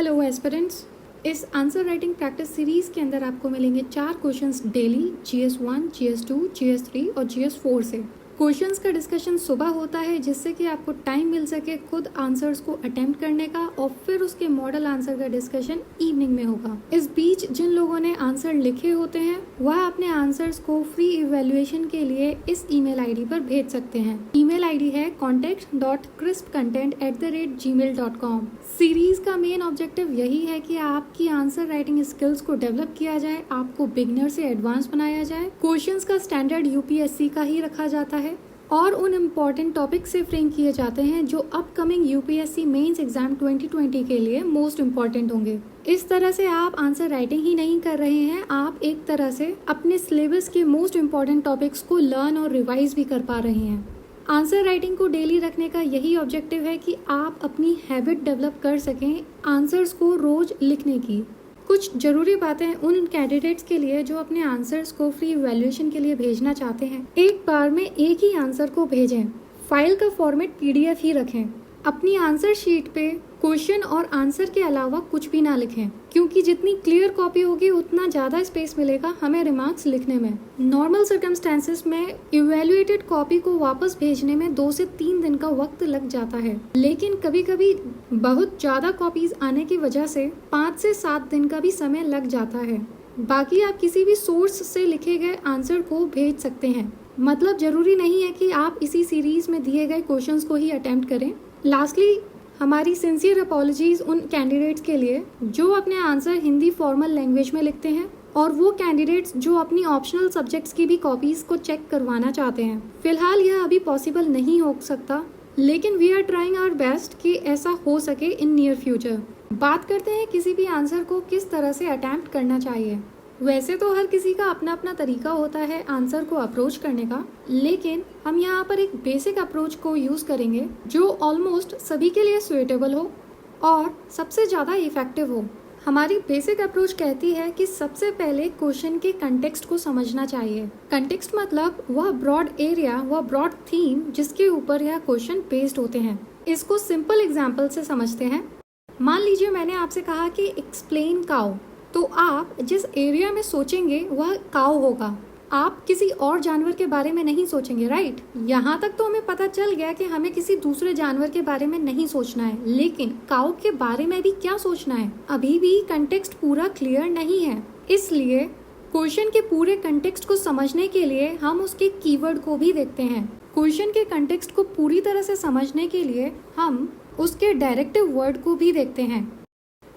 Hello aspirants, इस answer writing practice series के अंदर आपको मिलेंगे 4 questions daily GS1, GS2, GS3 और GS4 से। क्वेश्चंस का डिस्कशन सुबह होता है जिससे कि आपको टाइम मिल सके खुद आंसर्स को अटेम्प्ट करने का और फिर उसके मॉडल आंसर का डिस्कशन इवनिंग में होगा। इस बीच जिन लोगों ने आंसर लिखे होते हैं वह अपने आंसर्स को फ्री इवैल्यूएशन के लिए इस ईमेल आईडी पर भेज सकते हैं। ईमेल आईडी है contact.crispcontent@gmail.com। सीरीज का मेन ऑब्जेक्टिव यही है कि आपकी आंसर राइटिंग स्किल्स को डेवलप किया जाए, आपको बिगिनर से एडवांस बनाया जाए। क्वेश्चंस का स्टैंडर्ड यूपीएससी का ही रखा जाता है और उन इम्पॉर्टेंट टॉपिक से फ्रेम किए जाते हैं जो अपकमिंग यूपीएससी मेंस एग्जाम 2020 के लिए मोस्ट इम्पॉर्टेंट होंगे। इस तरह से आप आंसर राइटिंग ही नहीं कर रहे हैं, आप एक तरह से अपने सिलेबस के मोस्ट इम्पॉर्टेंट टॉपिक्स को लर्न और रिवाइज भी कर पा रहे हैं। आंसर राइटिंग को डेली रखने का यही ऑब्जेक्टिव है कि आप अपनी हैबिट डेवलप कर सकें आंसर्स को रोज लिखने की। कुछ जरूरी बातें उन कैंडिडेट्स के लिए जो अपने आंसर्स को फ्री इवैल्यूएशन के लिए भेजना चाहते हैं। एक बार में एक ही आंसर को भेजें। फाइल का फॉर्मेट PDF ही रखें। अपनी आंसर शीट पे क्वेश्चन और आंसर के अलावा कुछ भी ना लिखें, क्योंकि जितनी क्लियर कॉपी होगी उतना ज़्यादा स्पेस मिलेगा हमें रिमार्क्स लिखने में। नॉर्मल सर्कमस्टेंसेस में इवैल्यूएटेड कॉपी को वापस भेजने में 2 से 3 दिन का वक्त लग जाता है, लेकिन कभी कभी बहुत ज़्यादा कॉपीज आने की वजह से 5 से 7 दिन का भी समय लग जाता है। बाकी आप किसी भी सोर्स से लिखे गए आंसर को भेज सकते हैं, मतलब जरूरी नहीं है कि आप इसी सीरीज में दिए गए क्वेश्चंस को ही अटेम्प्ट करें। लास्टली, हमारी सिंसियर अपॉलजीज उन कैंडिडेट्स के लिए जो अपने आंसर हिंदी फॉर्मल लैंग्वेज में लिखते हैं और वो कैंडिडेट्स जो अपनी ऑप्शनल सब्जेक्ट्स की भी कॉपीज को चेक करवाना चाहते हैं। फिलहाल यह अभी पॉसिबल नहीं हो सकता, लेकिन we are trying our best कि ऐसा हो सके इन नियर फ्यूचर। बात करते हैं किसी भी आंसर को किस तरह से अटेम्प्ट करना चाहिए। वैसे तो हर किसी का अपना अपना तरीका होता है आंसर को अप्रोच करने का, लेकिन हम यहाँ पर एक बेसिक अप्रोच को यूज़ करेंगे जो ऑलमोस्ट सभी के लिए सुइटेबल हो और सबसे ज़्यादा इफेक्टिव हो। हमारी बेसिक अप्रोच कहती है कि सबसे पहले क्वेश्चन के कंटेक्स्ट को समझना चाहिए। कंटेक्स्ट मतलब वह ब्रॉड एरिया, वह ब्रॉड थीम जिसके ऊपर यह क्वेश्चन बेस्ड होते हैं। इसको सिंपल एग्जाम्पल से समझते हैं। मान लीजिए मैंने आपसे कहा कि एक्सप्लेन काउ, तो आप जिस एरिया में सोचेंगे वह काउ होगा। आप किसी और जानवर के बारे में नहीं सोचेंगे, राइट? यहाँ तक तो हमें पता चल गया कि हमें किसी दूसरे जानवर के बारे में नहीं सोचना है, लेकिन काउ के बारे में भी क्या सोचना है, अभी भी कंटेक्स्ट पूरा क्लियर नहीं है। इसलिए क्वेश्चन के पूरे कंटेक्स्ट को समझने के लिए हम उसके कीवर्ड को भी देखते हैं। क्वेश्चन के कंटेक्स्ट को पूरी तरह से समझने के लिए हम उसके डायरेक्टिव वर्ड को भी देखते हैं।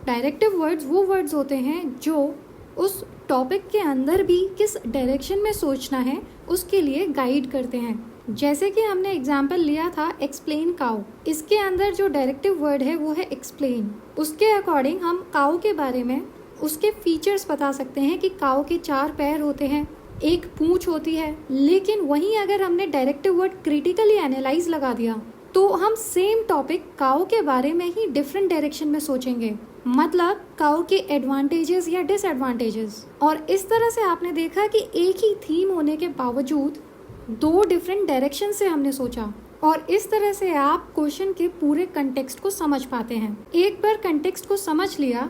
डायरेक्टिव वर्ड्स वो वर्ड्स होते हैं जो उस टॉपिक के अंदर भी किस डायरेक्शन में सोचना है उसके लिए गाइड करते हैं। जैसे कि हमने एग्जाम्पल लिया था एक्सप्लेन काउ, इसके अंदर जो डायरेक्टिव वर्ड है वो है एक्सप्लेन। उसके अकॉर्डिंग हम काउ के बारे में उसके फीचर्स बता सकते हैं कि काउ के 4 पैर होते हैं, एक पूंछ होती है। लेकिन वहीं अगर हमने डायरेक्टिव वर्ड क्रिटिकली एनालाइज लगा दिया तो हम सेम टॉपिक काउ के बारे में ही डिफरेंट डायरेक्शन में सोचेंगे, मतलब काउ के एडवांटेजेस या डिसएडवांटेजेस। और इस तरह से आपने देखा कि एक ही थीम होने के बावजूद 2 डिफरेंट डायरेक्शन से हमने सोचा, और इस तरह से आप क्वेश्चन के पूरे कंटेक्स्ट को समझ पाते हैं। एक बार कंटेक्स्ट को समझ लिया,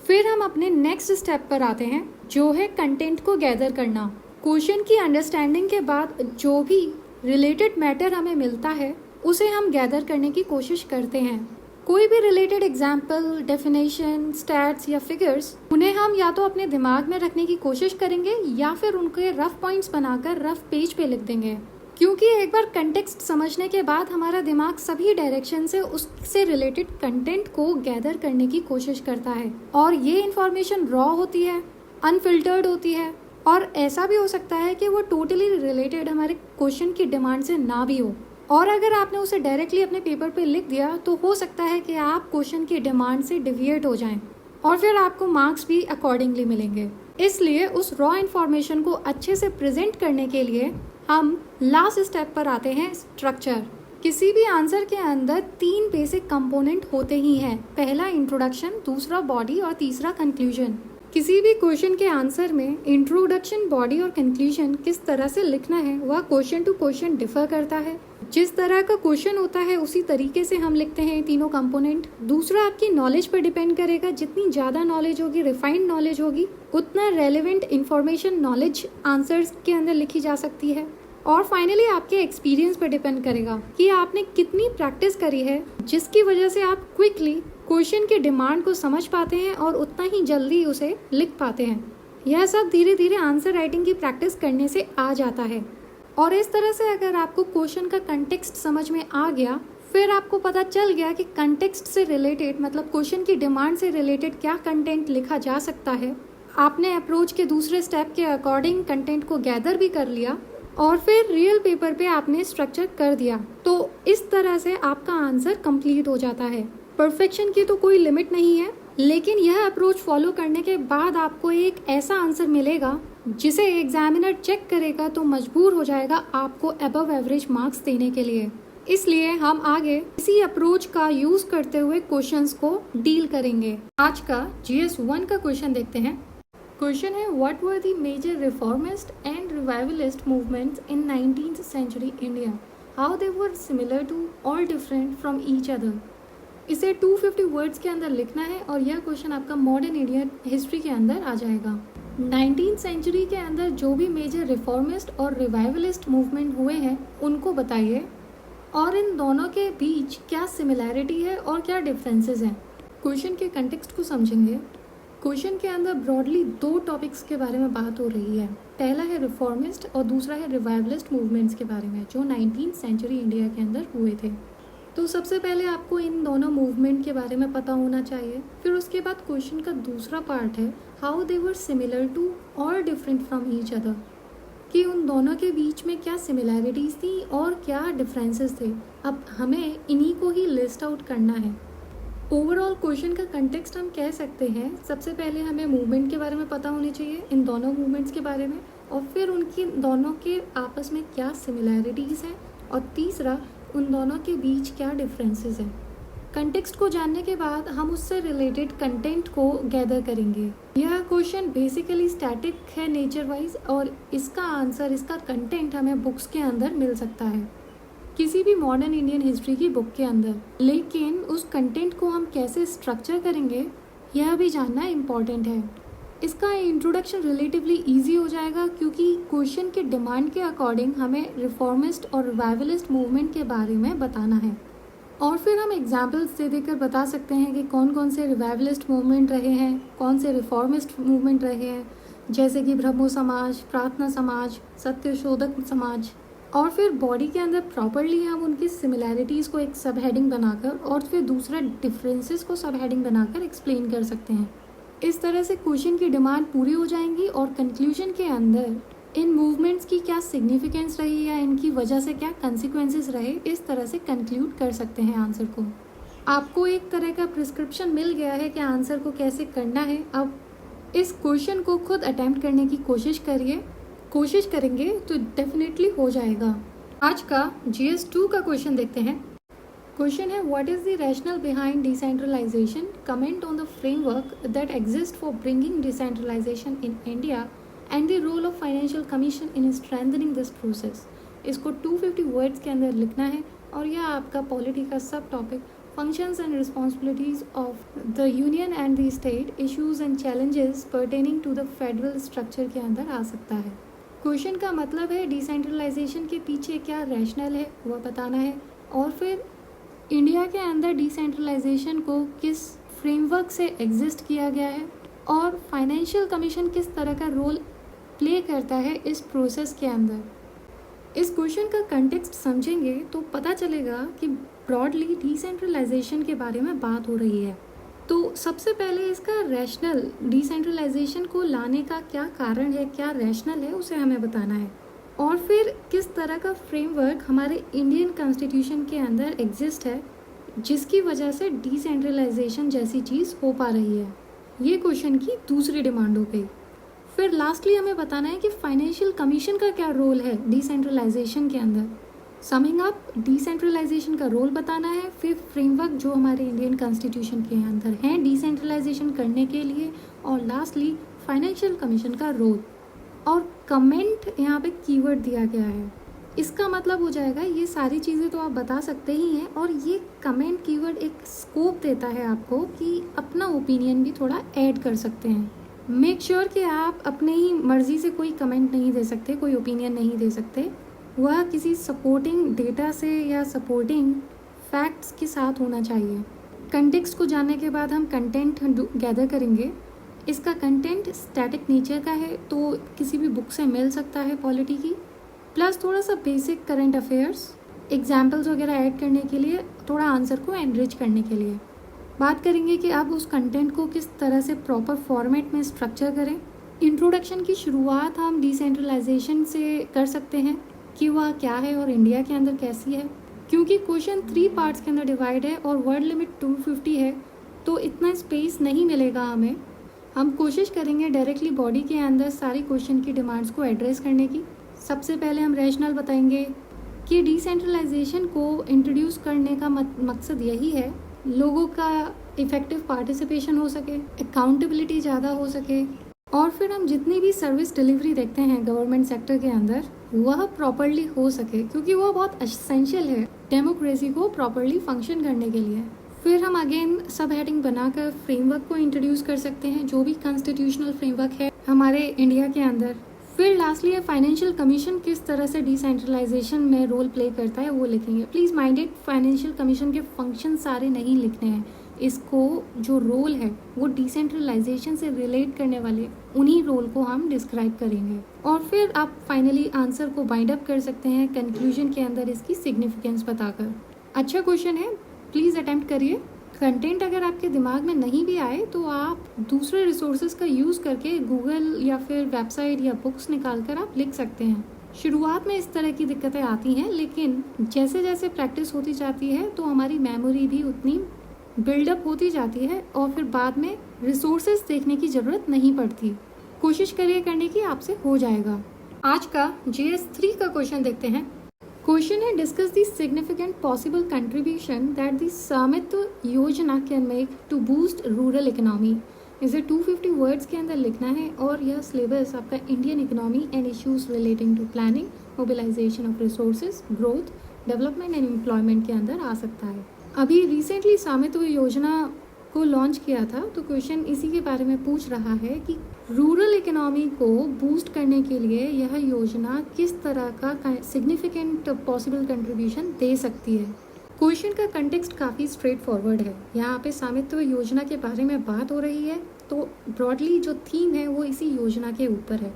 फिर हम अपने नेक्स्ट स्टेप पर आते हैं जो है कंटेंट को गैदर करना। क्वेश्चन की अंडरस्टैंडिंग के बाद जो भी रिलेटेड मैटर हमें मिलता है उसे हम गैदर करने की कोशिश करते हैं। कोई भी रिलेटेड एग्जाम्पल, डेफिनेशन, स्टैट्स या फिगर्स, उन्हें हम या तो अपने दिमाग में रखने की कोशिश करेंगे या फिर उनके रफ पॉइंट्स बनाकर रफ पेज पे लिख देंगे, क्योंकि एक बार कंटेक्स्ट समझने के बाद हमारा दिमाग सभी डायरेक्शन से उससे रिलेटेड कंटेंट को गैदर करने की कोशिश करता है। और ये इन्फॉर्मेशन रॉ होती है, अनफिल्टर्ड होती है, और ऐसा भी हो सकता है कि वो टोटली रिलेटेड हमारे क्वेश्चन की डिमांड से ना भी हो। और अगर आपने उसे डायरेक्टली अपने पेपर पे लिख दिया तो हो सकता है कि आप क्वेश्चन की डिमांड से डिविएट हो जाएं और फिर आपको मार्क्स भी अकॉर्डिंगली मिलेंगे। इसलिए उस रॉ इन्फॉर्मेशन को अच्छे से प्रेजेंट करने के लिए हम लास्ट स्टेप पर आते हैं, स्ट्रक्चर। किसी भी आंसर के अंदर 3 बेसिक कंपोनेंट होते ही हैं। पहला इंट्रोडक्शन, दूसरा बॉडी और तीसरा कंक्लूजन। किसी भी क्वेश्चन के आंसर में इंट्रोडक्शन, बॉडी और कंक्लूजन किस तरह से लिखना है वह क्वेश्चन टू क्वेश्चन डिफर करता है। जिस तरह का क्वेश्चन होता है उसी तरीके से हम लिखते हैं तीनों कंपोनेंट। दूसरा आपकी नॉलेज पर डिपेंड करेगा, जितनी ज़्यादा नॉलेज होगी, रिफाइंड नॉलेज होगी, उतना रेलेवेंट इंफॉर्मेशन नॉलेज आंसर्स के अंदर लिखी जा सकती है। और फाइनली आपके एक्सपीरियंस पर डिपेंड करेगा कि आपने कितनी प्रैक्टिस करी है, जिसकी वजह से आप क्विकली क्वेश्चन के डिमांड को समझ पाते हैं और उतना ही जल्दी उसे लिख पाते हैं। यह सब धीरे धीरे आंसर राइटिंग की प्रैक्टिस करने से आ जाता है। और इस तरह से अगर आपको क्वेश्चन का कंटेक्स्ट समझ में आ गया, फिर आपको पता चल गया कि कंटेक्स्ट से रिलेटेड मतलब क्वेश्चन की डिमांड से रिलेटेड क्या कंटेंट लिखा जा सकता है, आपने अप्रोच के दूसरे स्टेप के अकॉर्डिंग कंटेंट को गैदर भी कर लिया और फिर रियल पेपर पे आपने स्ट्रक्चर कर दिया, तो इस तरह से आपका आंसर कंप्लीट हो जाता है। परफेक्शन की तो कोई लिमिट नहीं है, लेकिन यह अप्रोच फॉलो करने के बाद आपको एक ऐसा आंसर मिलेगा जिसे एग्जामिनर चेक करेगा तो मजबूर हो जाएगा आपको अबव एवरेज मार्क्स देने के लिए। इसलिए हम आगे इसी अप्रोच का यूज करते हुए क्वेश्चंस को डील करेंगे। आज का GS 1 का क्वेश्चन देखते हैं। क्वेश्चन है, what were the major reformist and revivalist movements in 19th century India, how they were similar to और डिफरेंट फ्रॉम ईच अदर। इसे 250 वर्ड्स के अंदर लिखना है और यह क्वेश्चन आपका मॉडर्न इंडियन हिस्ट्री के अंदर आ जाएगा। 19th सेंचुरी के अंदर जो भी मेजर रिफॉर्मिस्ट और रिवाइवलिस्ट मूवमेंट हुए हैं उनको बताइए और इन दोनों के बीच क्या सिमिलैरिटी है और क्या डिफरेंसेस हैं। क्वेश्चन के कंटेक्स्ट को समझेंगे। क्वेश्चन के अंदर ब्रॉडली 2 टॉपिक्स के बारे में बात हो रही है। पहला है रिफॉर्मिस्ट और दूसरा है रिवाइवलिस्ट मूवमेंट्स के बारे में जो 19th सेंचुरी इंडिया के अंदर हुए थे। तो सबसे पहले आपको इन दोनों मूवमेंट के बारे में पता होना चाहिए। फिर उसके बाद क्वेश्चन का दूसरा पार्ट है how they were similar to और डिफरेंट फ्रॉम ईच अदर, कि उन दोनों के बीच में क्या सिमिलैरिटीज़ थी और क्या डिफरेंसेस थे। अब हमें इन्हीं को ही लिस्ट आउट करना है। ओवरऑल क्वेश्चन का कंटेक्स्ट हम कह सकते हैं, सबसे पहले हमें मूवमेंट के बारे में पता होनी चाहिए, इन दोनों मूवमेंट्स के बारे में, और फिर उनकी दोनों के आपस में क्या सिमिलैरिटीज़ हैं, और तीसरा उन दोनों के बीच क्या डिफरेंसेस हैं। कंटेक्स्ट को जानने के बाद हम उससे रिलेटेड कंटेंट को गैदर करेंगे। यह क्वेश्चन बेसिकली स्टैटिक है नेचर वाइज और इसका आंसर, इसका कंटेंट हमें बुक्स के अंदर मिल सकता है, किसी भी मॉडर्न इंडियन हिस्ट्री की बुक के अंदर। लेकिन उस कंटेंट को हम कैसे स्ट्रक्चर करेंगे यह भी जानना इम्पॉर्टेंट है। इसका इंट्रोडक्शन रिलेटिवली इजी हो जाएगा क्योंकि क्वेश्चन के डिमांड के अकॉर्डिंग हमें रिफॉर्मिस्ट और रिवाइवलिस्ट मूवमेंट के बारे में बताना है, और फिर हम एग्जाम्पल्स दे देकर बता सकते हैं कि कौन कौन से रिवाइवलिस्ट मूवमेंट रहे हैं, कौन से रिफॉर्मिस्ट मूवमेंट रहे हैं, जैसे कि ब्रह्मो समाज, प्रार्थना समाज, सत्यशोधक समाज। और फिर बॉडी के अंदर प्रॉपरली हम उनकी सिमिलैरिटीज़ को एक सब हेडिंग बनाकर और फिर दूसरा डिफरेंसेस को सब हेडिंग बनाकर एक्सप्लेन कर सकते हैं। इस तरह से क्वेश्चन की डिमांड पूरी हो जाएंगी और कंक्लूजन के अंदर इन मूवमेंट्स की क्या सिग्निफिकेंस रही या इनकी वजह से क्या कंसिक्वेंसेस रहे, इस तरह से कंक्लूड कर सकते हैं आंसर को। आपको एक तरह का प्रिस्क्रिप्शन मिल गया है कि आंसर को कैसे करना है। अब इस क्वेश्चन को खुद अटेम्प्ट करने की कोशिश करिए, कोशिश करेंगे तो डेफिनेटली हो जाएगा। आज का GS 2 का क्वेश्चन देखते हैं। क्वेश्चन है, what is the rationale behind decentralisation, comment on the framework that exist for bringing decentralisation in India and the role of financial commission in strengthening this process. इसको 250 words के अंदर लिखना है और यह आपका पॉलिटी का subtopic functions and responsibilities of the union and the state, issues and challenges pertaining to the federal structure के अंदर आ सकता है। क्वेश्चन का मतलब है डिसेंट्रलाइजेशन के पीछे क्या रैशनल है वह बताना है, और फिर इंडिया के अंदर डिसेंट्रलाइजेशन को किस फ्रेमवर्क से एग्जिस्ट किया गया है और फाइनेंशियल कमीशन किस तरह का रोल प्ले करता है इस प्रोसेस के अंदर। इस क्वेश्चन का कंटेक्स्ट समझेंगे तो पता चलेगा कि ब्रॉडली डिसेंट्रलाइजेशन के बारे में बात हो रही है। तो सबसे पहले इसका रैशनल, डिसेंट्रलाइजेशन को लाने का क्या कारण है, क्या रैशनल है, उसे हमें बताना है, और फिर किस तरह का फ्रेमवर्क हमारे इंडियन कॉन्स्टिट्यूशन के अंदर एग्जिस्ट है जिसकी वजह से डिसेंट्रलाइजेशन जैसी चीज़ हो पा रही है। ये क्वेश्चन की दूसरी डिमांड हो गई। फिर लास्टली हमें बताना है कि फाइनेंशियल कमीशन का क्या रोल है डिसेंट्रलाइजेशन के अंदर। समिंग अप, डिसेंट्रलाइजेशन का रोल बताना है, फिर फ्रेमवर्क जो हमारे इंडियन कॉन्स्टिट्यूशन के अंदर हैं डिसेंट्रलाइजेशन करने के लिए, और लास्टली फाइनेंशियल कमीशन का रोल। और कमेंट यहाँ पे कीवर्ड दिया गया है। इसका मतलब हो जाएगा ये सारी चीज़ें तो आप बता सकते ही हैं, और ये कमेंट कीवर्ड एक स्कोप देता है आपको कि अपना ओपिनियन भी थोड़ा ऐड कर सकते हैं। मेक श्योर कि आप अपने ही मर्जी से कोई कमेंट नहीं दे सकते, कोई ओपिनियन नहीं दे सकते, वह किसी सपोर्टिंग डेटा से या सपोर्टिंग फैक्ट्स के साथ होना चाहिए। कंटेक्स्ट को जानने के बाद हम कंटेंट गैदर करेंगे। इसका कंटेंट स्टैटिक नेचर का है, तो किसी भी बुक से मिल सकता है पॉलिटी की, प्लस थोड़ा सा बेसिक करंट अफेयर्स, एग्जाम्पल्स वगैरह ऐड करने के लिए, थोड़ा आंसर को एनरिच करने के लिए। बात करेंगे कि आप उस कंटेंट को किस तरह से प्रॉपर फॉर्मेट में स्ट्रक्चर करें। इंट्रोडक्शन की शुरुआत हम डिसेंट्रलाइजेशन से कर सकते हैं कि वह क्या है और इंडिया के अंदर कैसी है। क्योंकि क्वेश्चन 3 पार्ट्स के अंदर डिवाइड है और वर्ड लिमिट 250 है, तो इतना स्पेस नहीं मिलेगा हमें। हम कोशिश करेंगे डायरेक्टली बॉडी के अंदर सारी क्वेश्चन की डिमांड्स को एड्रेस करने की। सबसे पहले हम रैशनल बताएंगे कि डिसेंट्रलाइजेशन को इंट्रोड्यूस करने का मकसद यही है, लोगों का इफ़ेक्टिव पार्टिसिपेशन हो सके, अकाउंटेबिलिटी ज़्यादा हो सके, और फिर हम जितनी भी सर्विस डिलीवरी देखते हैं गवर्नमेंट सेक्टर के अंदर वह प्रॉपरली हो सके, क्योंकि वह बहुत एसेंशियल है डेमोक्रेसी को प्रॉपरली फंक्शन करने के लिए। फिर हम अगेन सब हेडिंग बनाकर फ्रेमवर्क को इंट्रोड्यूस कर सकते हैं, जो भी कॉन्स्टिट्यूशनल फ्रेमवर्क है हमारे इंडिया के अंदर। फिर लास्टली फाइनेंशियल कमीशन किस तरह से डिसेंट्रलाइजेशन में रोल प्ले करता है वो लिखेंगे। प्लीज़ माइंडेड, फाइनेंशियल कमीशन के फंक्शन सारे नहीं लिखने हैं, इसको जो रोल है वो डिसेंट्रलाइजेशन से रिलेट करने वाले उन्हीं रोल को हम डिस्क्राइब करेंगे। और फिर आप फाइनली आंसर को बाइंड अप कर सकते हैं कंक्लूजन के अंदर इसकी सिग्निफिकेंस बताकर। अच्छा क्वेश्चन है, प्लीज़ अटेम्प्ट करिए। कंटेंट अगर आपके दिमाग में नहीं भी आए तो आप दूसरे रिसोर्सेज का यूज़ करके गूगल या फिर वेबसाइट या बुक्स निकाल कर आप लिख सकते हैं। शुरुआत में इस तरह की दिक्कतें आती हैं, लेकिन जैसे जैसे प्रैक्टिस होती जाती है तो हमारी मेमोरी भी उतनी बिल्डअप होती जाती है और फिर बाद में रिसोर्सेज देखने की ज़रूरत नहीं पड़ती। कोशिश करिए करने की, आपसे हो जाएगा। आज का GS 3 का क्वेश्चन देखते हैं। क्वेश्चन है, discuss the significant possible contribution that the Swamitva Yojana can make to boost rural economy. इसे 250 वर्ड्स के अंदर लिखना है और यह सिलेबस आपका Indian economy and issues relating to planning, mobilisation of resources, growth, development and employment के अंदर आ सकता है। अभी रिसेंटली स्वामित्व योजना को लॉन्च किया था, तो क्वेश्चन इसी के बारे में पूछ रहा है कि रूरल इकोनॉमी को बूस्ट करने के लिए यह योजना किस तरह का सिग्निफिकेंट पॉसिबल कंट्रीब्यूशन दे सकती है। क्वेश्चन का कंटेक्स्ट काफ़ी स्ट्रेट फॉरवर्ड है। यहाँ पे स्वामित्व योजना के बारे में बात हो रही है, तो ब्रॉडली जो थीम है वो इसी योजना के ऊपर है।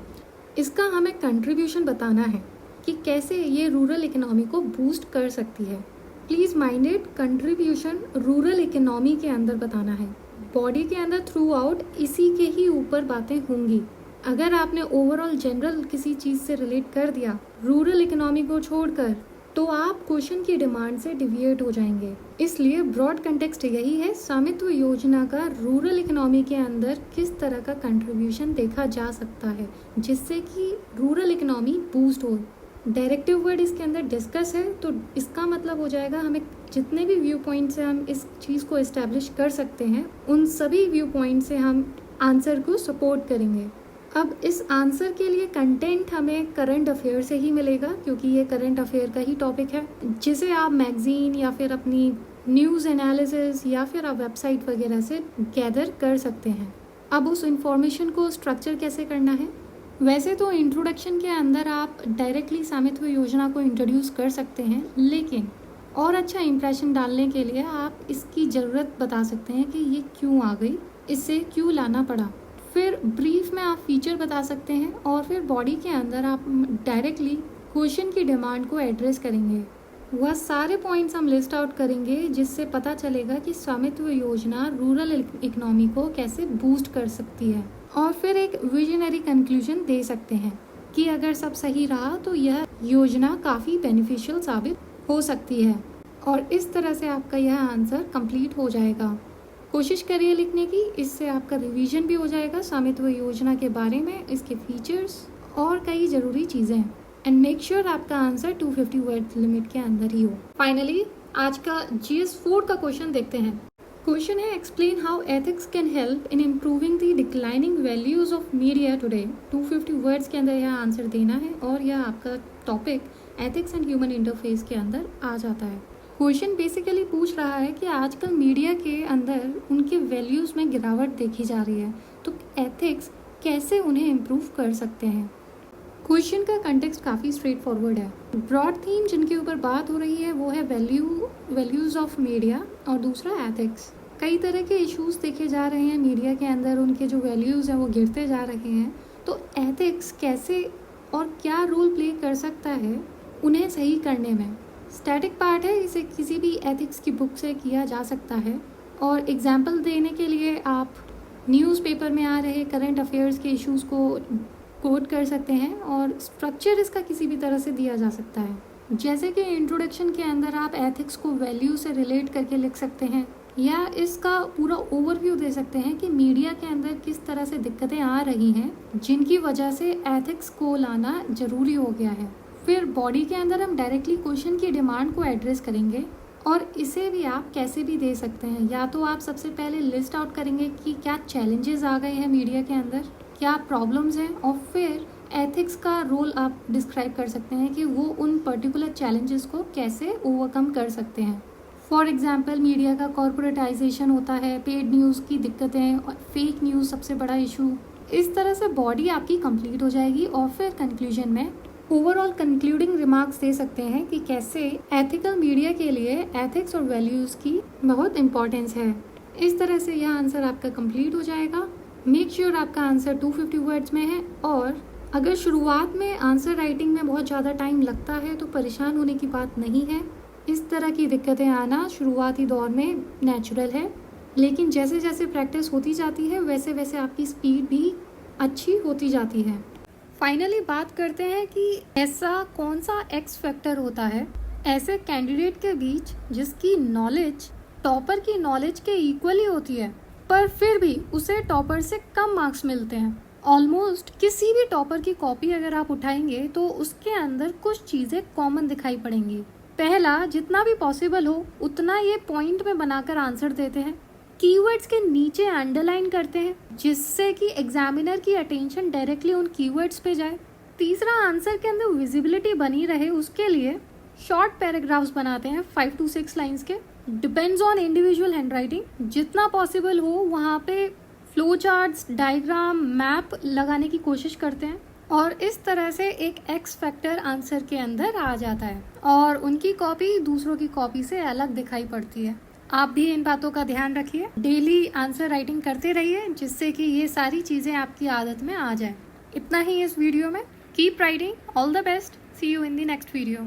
इसका हमें कंट्रीब्यूशन बताना है कि कैसे ये रूरल इकोनॉमी को बूस्ट कर सकती है। Please minded, contribution rural economy के अंदर बताना है। बॉडी के अंदर थ्रू आउट इसी के ही ऊपर बातें होंगी। अगर आपने ओवरऑल जनरल किसी चीज़ से रिलेट कर दिया रूरल इकोनॉमी को छोड़कर, तो आप क्वेश्चन की डिमांड से डिविएट हो जाएंगे। इसलिए ब्रॉड कंटेक्स्ट यही है, स्वामित्व योजना का रूरल इकोनॉमी के अंदर किस तरह का कंट्रीब्यूशन देखा जा सकता है जिससे कि रूरल इकोनॉमी बूस्ट हो। डायरेक्टिव वर्ड इसके अंदर डिस्कस है, तो इसका मतलब हो जाएगा हमें जितने भी व्यू पॉइंट से हम इस चीज़ को इस्टेब्लिश कर सकते हैं उन सभी व्यू पॉइंट से हम आंसर को सपोर्ट करेंगे। अब इस आंसर के लिए कंटेंट हमें करंट अफेयर से ही मिलेगा, क्योंकि ये करंट अफेयर का ही टॉपिक है, जिसे आप मैगजीन या फिर अपनी न्यूज़ एनालिसिस या फिर आप वेबसाइट वगैरह से गैदर कर सकते हैं। अब उस इंफॉर्मेशन को स्ट्रक्चर कैसे करना है। वैसे तो इंट्रोडक्शन के अंदर आप डायरेक्टली स्वामित्व योजना को इंट्रोड्यूस कर सकते हैं, लेकिन और अच्छा इंप्रेशन डालने के लिए आप इसकी ज़रूरत बता सकते हैं कि ये क्यों आ गई, इससे क्यों लाना पड़ा। फिर ब्रीफ में आप फीचर बता सकते हैं और फिर बॉडी के अंदर आप डायरेक्टली क्वेश्चन की डिमांड को एड्रेस करेंगे। वह सारे पॉइंट्स हम लिस्ट आउट करेंगे जिससे पता चलेगा कि स्वामित्व योजना रूरल इकोनॉमी को कैसे बूस्ट कर सकती है, और फिर एक विजनरी कंक्लूजन दे सकते हैं कि अगर सब सही रहा तो यह योजना काफ़ी बेनिफिशियल साबित हो सकती है। और इस तरह से आपका यह आंसर कंप्लीट हो जाएगा। कोशिश करिए लिखने की, इससे आपका रिवीजन भी हो जाएगा स्वामित्व योजना के बारे में, इसके फीचर्स और कई ज़रूरी चीज़ें। एंड मेक श्योर आपका आंसर 250 वर्ड लिमिट के अंदर ही हो। फाइनली आज का GS 4 का क्वेश्चन देखते हैं। क्वेश्चन है, explain how ethics can help in improving the declining values of media today. 250 words के अंदर यह आंसर देना है और यह आपका topic ethics and human interface के अंदर आ जाता है। क्वेश्चन बेसिकली पूछ रहा है कि आजकल मीडिया के अंदर उनके वैल्यूज़ में गिरावट देखी जा रही है, तो एथिक्स कैसे उन्हें इम्प्रूव कर सकते हैं। क्वेश्चन का कंटेक्स्ट काफ़ी स्ट्रेट फॉरवर्ड है। ब्रॉड थीम जिनके ऊपर बात हो रही है वो है वैल्यूज़ ऑफ मीडिया और दूसरा एथिक्स। कई तरह के इश्यूज देखे जा रहे हैं मीडिया के अंदर, उनके जो वैल्यूज़ हैं वो गिरते जा रहे हैं, तो एथिक्स कैसे और क्या रोल प्ले कर सकता है उन्हें सही करने में। स्टैटिक पार्ट है, इसे किसी भी एथिक्स की बुक से किया जा सकता है। और एग्जाम्पल देने के लिए आप न्यूज़पेपर में आ रहे करंट अफेयर्स के इश्यूज़ को कोट कर सकते हैं और स्ट्रक्चर इसका किसी भी तरह से दिया जा सकता है। जैसे कि इंट्रोडक्शन के अंदर आप एथिक्स को वैल्यू से रिलेट करके लिख सकते हैं, या इसका पूरा ओवरव्यू दे सकते हैं कि मीडिया के अंदर किस तरह से दिक्कतें आ रही हैं जिनकी वजह से एथिक्स को लाना ज़रूरी हो गया है। फिर बॉडी के अंदर हम डायरेक्टली क्वेश्चन की डिमांड को एड्रेस करेंगे और इसे भी आप कैसे भी दे सकते हैं। या तो आप सबसे पहले लिस्ट आउट करेंगे कि क्या चैलेंजेस आ गए हैं मीडिया के अंदर, क्या प्रॉब्लम्स हैं, और फिर एथिक्स का रोल आप डिस्क्राइब कर सकते हैं कि वो उन पर्टिकुलर चैलेंजेस को कैसे ओवरकम कर सकते हैं। फॉर एग्जांपल मीडिया का कॉर्पोरेटाइजेशन होता है, पेड न्यूज़ की दिक्कतें, फेक न्यूज़ सबसे बड़ा इशू। इस तरह से बॉडी आपकी कंप्लीट हो जाएगी और फिर कंक्लूजन में ओवरऑल कंक्लूडिंग रिमार्क्स दे सकते हैं कि कैसे एथिकल मीडिया के लिए एथिक्स और वैल्यूज़ की बहुत इंपॉर्टेंस है। इस तरह से यह आंसर आपका कंप्लीट हो जाएगा। मेक श्योर आपका आंसर 250 वर्ड्स में है, और अगर शुरुआत में आंसर राइटिंग में बहुत ज़्यादा टाइम लगता है तो परेशान होने की बात नहीं है। इस तरह की दिक्कतें आना शुरुआती दौर में नेचुरल है, लेकिन जैसे जैसे प्रैक्टिस होती जाती है वैसे वैसे आपकी स्पीड भी अच्छी होती जाती है। फाइनली बात करते हैं कि ऐसा कौन सा एक्स फैक्टर होता है ऐसे कैंडिडेट के बीच जिसकी नॉलेज टॉपर की नॉलेज के इक्वली होती है, पर फिर भी उसे टॉपर से कम मार्क्स मिलते हैं। ऑलमोस्ट किसी भी टॉपर की कॉपी अगर आप उठाएंगे तो उसके अंदर कुछ चीज़ें कॉमन दिखाई पड़ेंगी। पहला, जितना भी पॉसिबल हो उतना ये पॉइंट में बनाकर आंसर देते हैं, कीवर्ड्स के नीचे अंडरलाइन करते हैं जिससे कि एग्जामिनर की अटेंशन डायरेक्टली उन कीवर्ड्स पे जाए। तीसरा, आंसर के अंदर विजिबिलिटी बनी रहे उसके लिए शॉर्ट पैराग्राफ्स बनाते हैं 5 to 6 लाइंस के। डिपेंड्स ऑन इंडिविजुअल हैंडराइटिंग, जितना पॉसिबल हो वहाँ पे फ्लो चार्ट्स, डायग्राम, मैप लगाने की कोशिश करते हैं, और इस तरह से एक एक्स फैक्टर आंसर के अंदर आ जाता है और उनकी कॉपी दूसरों की कॉपी से अलग दिखाई पड़ती है। आप भी इन बातों का ध्यान रखिए, डेली आंसर राइटिंग करते रहिए जिससे कि ये सारी चीज़ें आपकी आदत में आ जाए। इतना ही इस वीडियो में। Keep writing, all the best, see you in the next video.